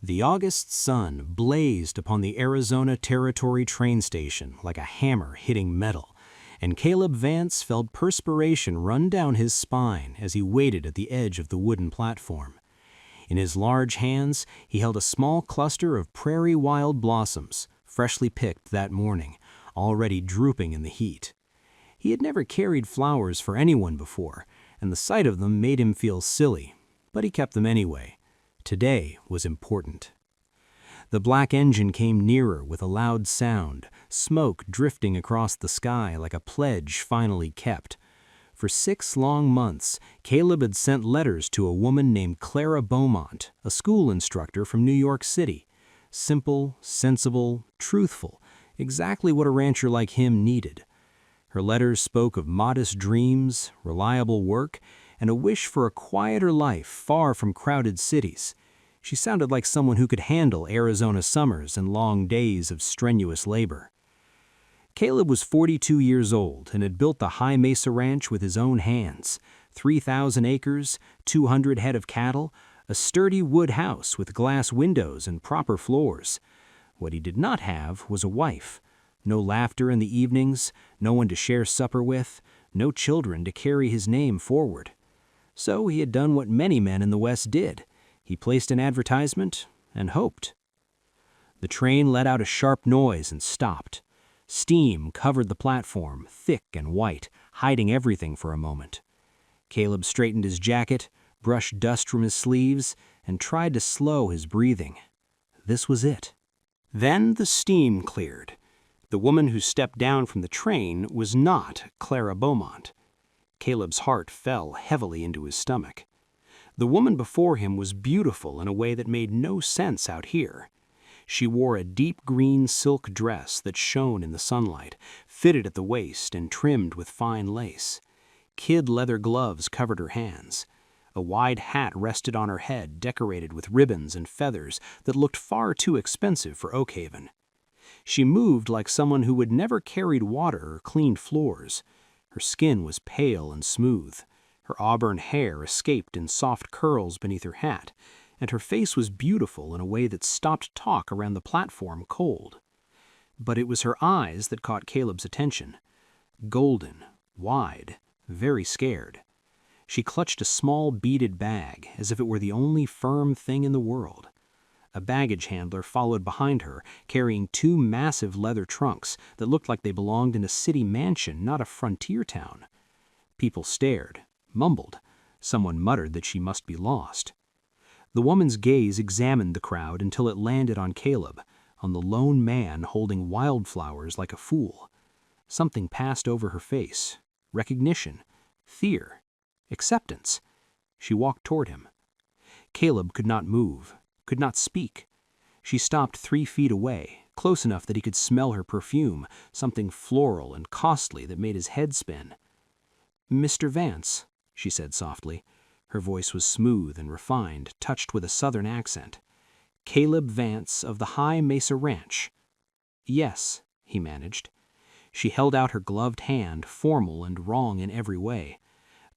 The August sun blazed upon the Arizona Territory train station like a hammer hitting metal, and Caleb Vance felt perspiration run down his spine as he waited at the edge of the wooden platform. In his large hands, he held a small cluster of prairie wild blossoms, freshly picked that morning, already drooping in the heat. He had never carried flowers for anyone before, and the sight of them made him feel silly, but he kept them anyway. Today was important. The black engine came nearer with a loud sound, smoke drifting across the sky like a pledge finally kept. For 6 long months, Caleb had sent letters to a woman named Clara Beaumont, a school instructor from New York City. Simple, sensible, truthful, exactly what a rancher like him needed. Her letters spoke of modest dreams, reliable work, and a wish for a quieter life far from crowded cities. She sounded like someone who could handle Arizona summers and long days of strenuous labor. Caleb was 42 years old and had built the High Mesa Ranch with his own hands. 3,000 acres, 200 head of cattle, a sturdy wood house with glass windows and proper floors. What he did not have was a wife. No laughter in the evenings, no one to share supper with, no children to carry his name forward. So he had done what many men in the West did. He placed an advertisement and hoped. The train let out a sharp noise and stopped. Steam covered the platform, thick and white, hiding everything for a moment. Caleb straightened his jacket, brushed dust from his sleeves, and tried to slow his breathing. This was it. Then the steam cleared. The woman who stepped down from the train was not Clara Beaumont. Caleb's heart fell heavily into his stomach. The woman before him was beautiful in a way that made no sense out here. She wore a deep green silk dress that shone in the sunlight, fitted at the waist and trimmed with fine lace. Kid leather gloves covered her hands. A wide hat rested on her head, decorated with ribbons and feathers that looked far too expensive for Oakhaven. She moved like someone who had never carried water or cleaned floors. Her skin was pale and smooth. Her auburn hair escaped in soft curls beneath her hat, and her face was beautiful in a way that stopped talk around the platform cold. But it was her eyes that caught Caleb's attention. Golden, wide, very scared. She clutched a small beaded bag as if it were the only firm thing in the world. A baggage handler followed behind her, carrying 2 massive leather trunks that looked like they belonged in a city mansion, not a frontier town. People stared, mumbled. Someone muttered that she must be lost. The woman's gaze examined the crowd until it landed on Caleb, on the lone man holding wildflowers like a fool. Something passed over her face. Recognition, fear, acceptance. She walked toward him. Caleb could not move, could not speak. She stopped 3 feet away, close enough that he could smell her perfume, something floral and costly that made his head spin. "Mr. Vance," she said softly. Her voice was smooth and refined, touched with a southern accent. "Caleb Vance of the High Mesa Ranch." "Yes," he managed. She held out her gloved hand, formal and wrong in every way.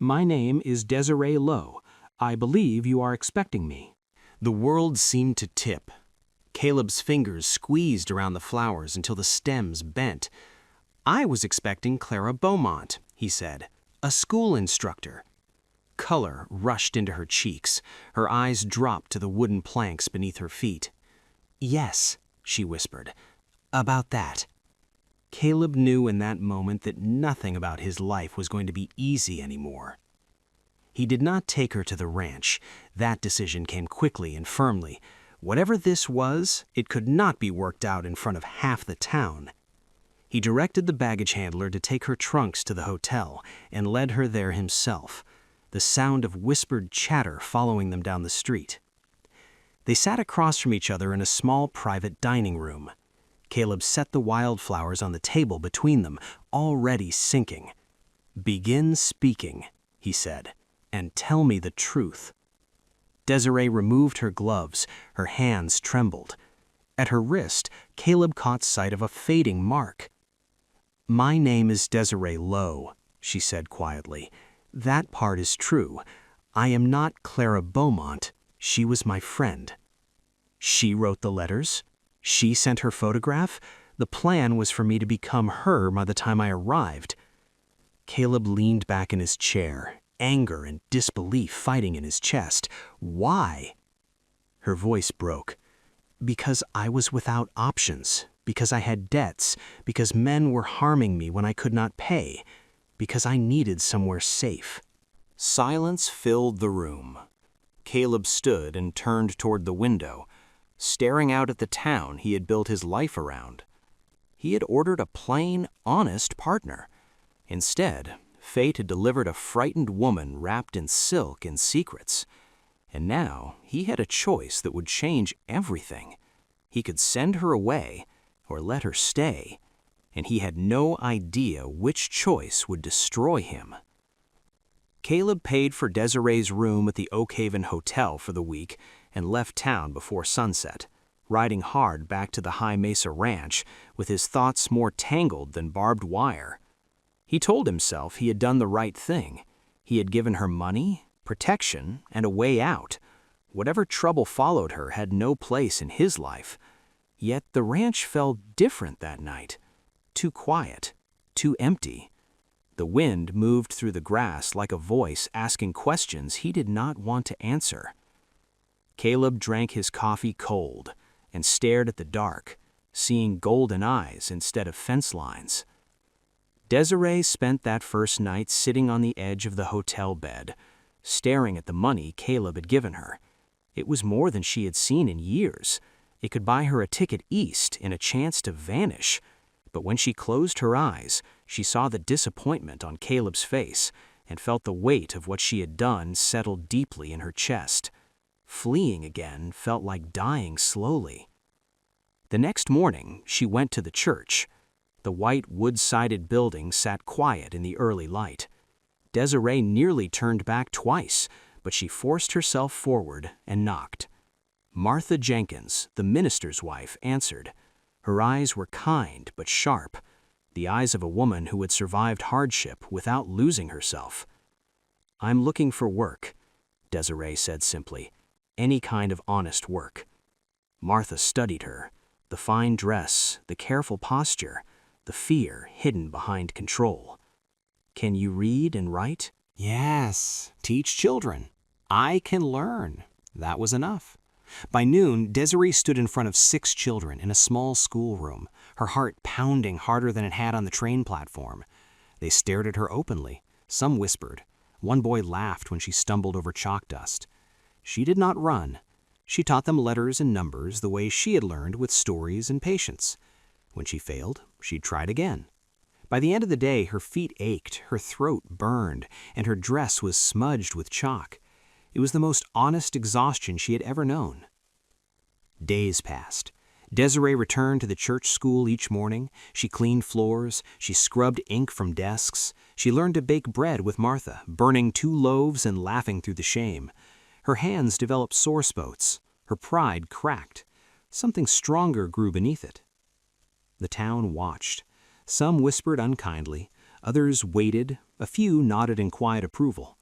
"My name is Desiree Lowe. I believe you are expecting me." The world seemed to tip. Caleb's fingers squeezed around the flowers until the stems bent. "I was expecting Clara Beaumont," he said, "a school instructor." Color rushed into her cheeks. Her eyes dropped to the wooden planks beneath her feet. "Yes," she whispered, "about that." Caleb knew in that moment that nothing about his life was going to be easy anymore. He did not take her to the ranch. That decision came quickly and firmly. Whatever this was, it could not be worked out in front of half the town. He directed the baggage handler to take her trunks to the hotel and led her there himself, the sound of whispered chatter following them down the street. They sat across from each other in a small private dining room. Caleb set the wildflowers on the table between them, already sinking. "Begin speaking," he said, "and tell me the truth." Desiree removed her gloves. Her hands trembled. At her wrist, Caleb caught sight of a fading mark. "My name is Desiree Lowe," she said quietly. "That part is true. I am not Clara Beaumont. She was my friend." She wrote the letters. She sent her photograph. The plan was for me to become her by the time I arrived. Caleb leaned back in his chair, anger and disbelief fighting in his chest. Why? Her voice broke. Because I was without options, because I had debts, because men were harming me when I could not pay, because I needed somewhere safe. Silence filled the room. Caleb stood and turned toward the window, staring out at the town he had built his life around. He had ordered a plain, honest partner. Instead, fate had delivered a frightened woman wrapped in silk and secrets. And now he had a choice that would change everything. He could send her away or let her stay, and he had no idea which choice would destroy him. Caleb paid for Desiree's room at the Oakhaven Hotel for the week and left town before sunset, riding hard back to the High Mesa Ranch with his thoughts more tangled than barbed wire. He told himself he had done the right thing. He had given her money, protection, and a way out. Whatever trouble followed her had no place in his life. Yet the ranch felt different that night. Too quiet, too empty. The wind moved through the grass like a voice asking questions he did not want to answer. Caleb drank his coffee cold and stared at the dark, seeing golden eyes instead of fence lines. Desiree spent that first night sitting on the edge of the hotel bed, staring at the money Caleb had given her. It was more than she had seen in years. It could buy her a ticket east and a chance to vanish. But when she closed her eyes, she saw the disappointment on Caleb's face and felt the weight of what she had done settle deeply in her chest. Fleeing again felt like dying slowly. The next morning, she went to the church. The white wood-sided building sat quiet in the early light. Desiree nearly turned back twice, but she forced herself forward and knocked. Martha Jenkins, the minister's wife, answered. Her eyes were kind but sharp, the eyes of a woman who had survived hardship without losing herself. "I'm looking for work," Desiree said simply. "Any kind of honest work." Martha studied her, the fine dress, the careful posture, the fear hidden behind control. "Can you read and write?" "Yes, teach children. I can learn." That was enough. By noon, Desiree stood in front of 6 children in a small schoolroom, her heart pounding harder than it had on the train platform. They stared at her openly. Some whispered. One boy laughed when she stumbled over chalk dust. She did not run. She taught them letters and numbers the way she had learned with stories and patience. When she failed, she tried again. By the end of the day, her feet ached, her throat burned, and her dress was smudged with chalk. It was the most honest exhaustion she had ever known. Days passed. Desiree returned to the church school each morning. She cleaned floors. She scrubbed ink from desks. She learned to bake bread with Martha, burning 2 loaves and laughing through the shame. Her hands developed sore spots. Her pride cracked. Something stronger grew beneath it. The town watched. Some whispered unkindly. Others waited. A few nodded in quiet approval.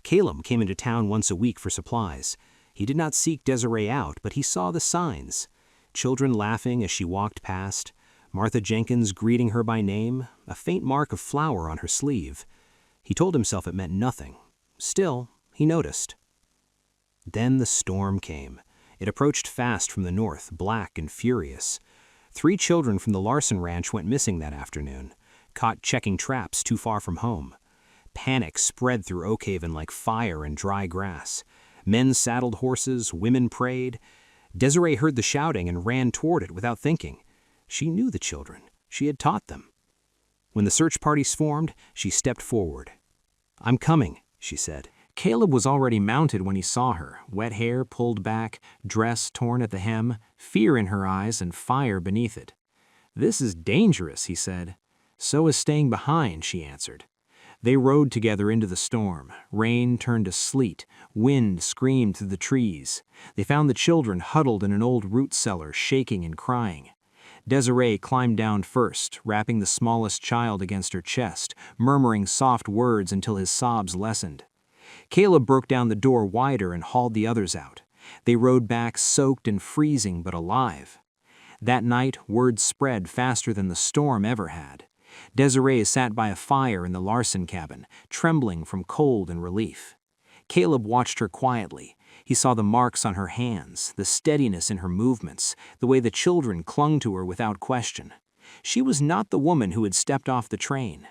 Caleb came into town once a week for supplies. He did not seek Desiree out, but he saw the signs. Children laughing as she walked past, Martha Jenkins greeting her by name, a faint mark of flour on her sleeve. He told himself it meant nothing. Still, he noticed. Then the storm came. It approached fast from the north, black and furious. 3 children from the Larson Ranch went missing that afternoon, caught checking traps too far from home. Panic spread through Oakhaven like fire in dry grass. Men saddled horses, women prayed. Desiree heard the shouting and ran toward it without thinking. She knew the children. She had taught them. When the search parties formed, she stepped forward. "I'm coming," she said. Caleb was already mounted when he saw her, wet hair pulled back, dress torn at the hem, fear in her eyes and fire beneath it. "This is dangerous," he said. "So is staying behind," she answered. They rode together into the storm. Rain turned to sleet. Wind screamed through the trees. They found the children huddled in an old root cellar, shaking and crying. Desiree climbed down first, wrapping the smallest child against her chest, murmuring soft words until his sobs lessened. Caleb broke down the door wider and hauled the others out. They rode back soaked and freezing but alive. That night, word spread faster than the storm ever had. Desiree sat by a fire in the Larson cabin, trembling from cold and relief. Caleb watched her quietly. He saw the marks on her hands, the steadiness in her movements, the way the children clung to her without question. She was not the woman who had stepped off the train.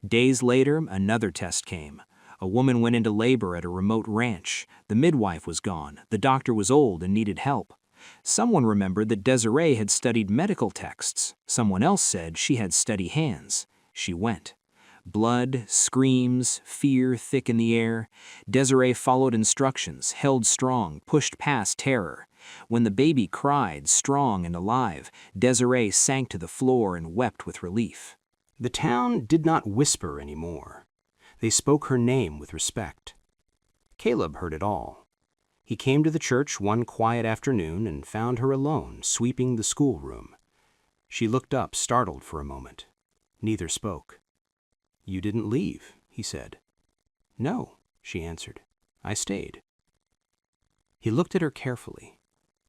Days later, another test came. A woman went into labor at a remote ranch. The midwife was gone. The doctor was old and needed help. Someone remembered that Desiree had studied medical texts. Someone else said she had steady hands. She went. Blood, screams, fear thick in the air. Desiree followed instructions, held strong, pushed past terror. When the baby cried, strong and alive, Desiree sank to the floor and wept with relief. The town did not whisper anymore. They spoke her name with respect. Caleb heard it all. He came to the church one quiet afternoon and found her alone, sweeping the schoolroom. She looked up, startled for a moment. Neither spoke. "You didn't leave," he said. "No," she answered. "I stayed." He looked at her carefully,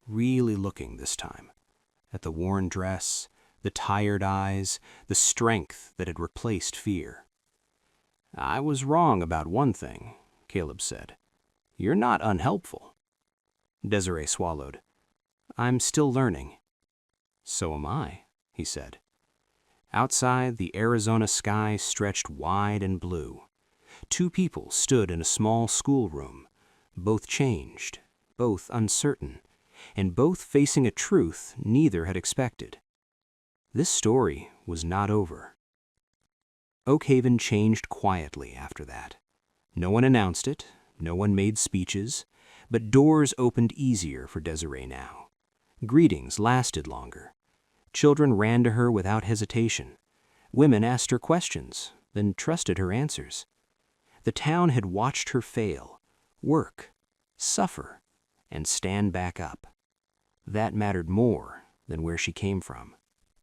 really looking this time, at the worn dress, the tired eyes, the strength that had replaced fear. "I was wrong about one thing," Caleb said. "You're not unhelpful." Desiree swallowed. "I'm still learning." "So am I," he said. Outside, the Arizona sky stretched wide and blue. Two people stood in a small schoolroom, both changed, both uncertain, and both facing a truth neither had expected. This story was not over. Oak Haven changed quietly after that. No one announced it, no one made speeches, but doors opened easier for Desiree now. Greetings lasted longer. Children ran to her without hesitation. Women asked her questions, then trusted her answers. The town had watched her fail, work, suffer, and stand back up. That mattered more than where she came from.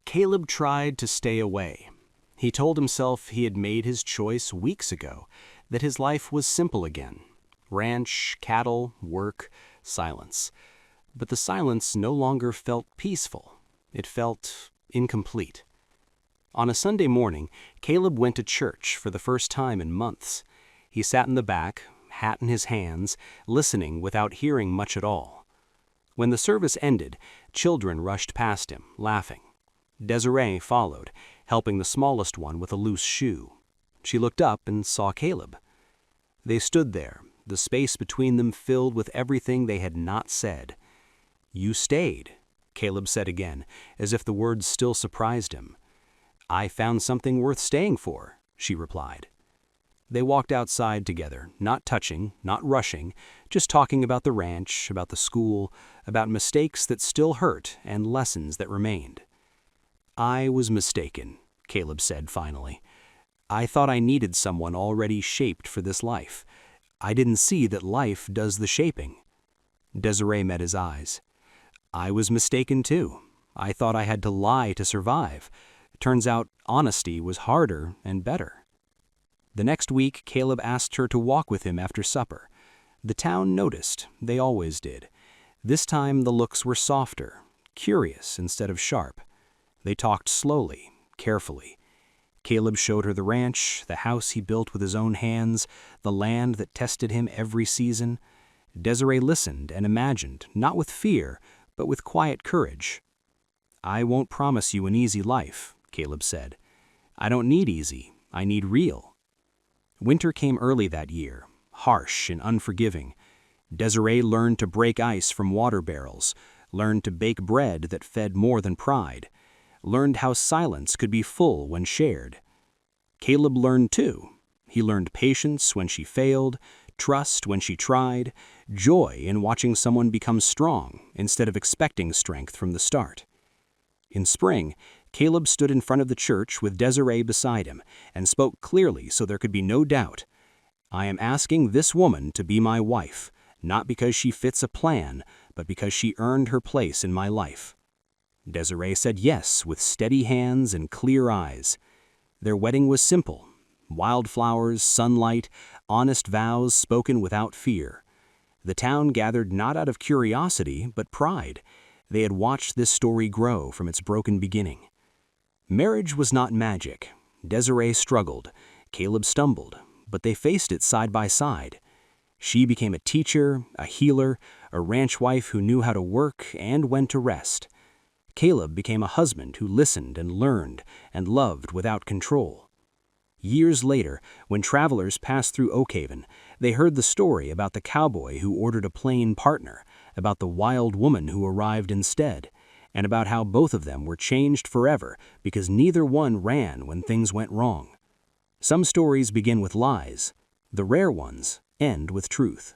Caleb tried to stay away. He told himself he had made his choice weeks ago, that his life was simple again. Ranch, cattle, work, silence. But the silence no longer felt peaceful. It felt incomplete. On a Sunday morning, Caleb went to church for the first time in months. He sat in the back, hat in his hands, listening without hearing much at all. When the service ended, children rushed past him, laughing. Desiree followed, helping the smallest one with a loose shoe. She looked up and saw Caleb. They stood there, the space between them filled with everything they had not said. "You stayed," Caleb said again, as if the words still surprised him. "I found something worth staying for," she replied. They walked outside together, not touching, not rushing, just talking about the ranch, about the school, about mistakes that still hurt and lessons that remained. "I was mistaken," Caleb said finally. "I thought I needed someone already shaped for this life. I didn't see that life does the shaping." Desiree met his eyes. "I was mistaken too. I thought I had to lie to survive. Turns out honesty was harder and better." The next week, Caleb asked her to walk with him after supper. The town noticed. They always did. This time the looks were softer, curious instead of sharp. They talked slowly, carefully. Caleb showed her the ranch, the house he built with his own hands, the land that tested him every season. Desiree listened and imagined, not with fear, but with quiet courage. "I won't promise you an easy life," Caleb said. "I don't need easy. I need real." Winter came early that year, harsh and unforgiving. Desiree learned to break ice from water barrels, learned to bake bread that fed more than pride, learned how silence could be full when shared. Caleb learned too. He learned patience when she failed, trust when she tried, joy in watching someone become strong instead of expecting strength from the start. In spring, Caleb stood in front of the church with Desiree beside him and spoke clearly so there could be no doubt. "I am asking this woman to be my wife, not because she fits a plan, but because she earned her place in my life." Desiree said yes with steady hands and clear eyes. Their wedding was simple. Wildflowers, sunlight, honest vows spoken without fear. The town gathered not out of curiosity, but pride. They had watched this story grow from its broken beginning. Marriage was not magic. Desiree struggled. Caleb stumbled, but they faced it side by side. She became a teacher, a healer, a ranch wife who knew how to work and when to rest. Caleb became a husband who listened and learned and loved without control. Years later, when travelers passed through Oakhaven, they heard the story about the cowboy who ordered a plain partner, about the wild woman who arrived instead, and about how both of them were changed forever because neither one ran when things went wrong. Some stories begin with lies. The rare ones end with truth.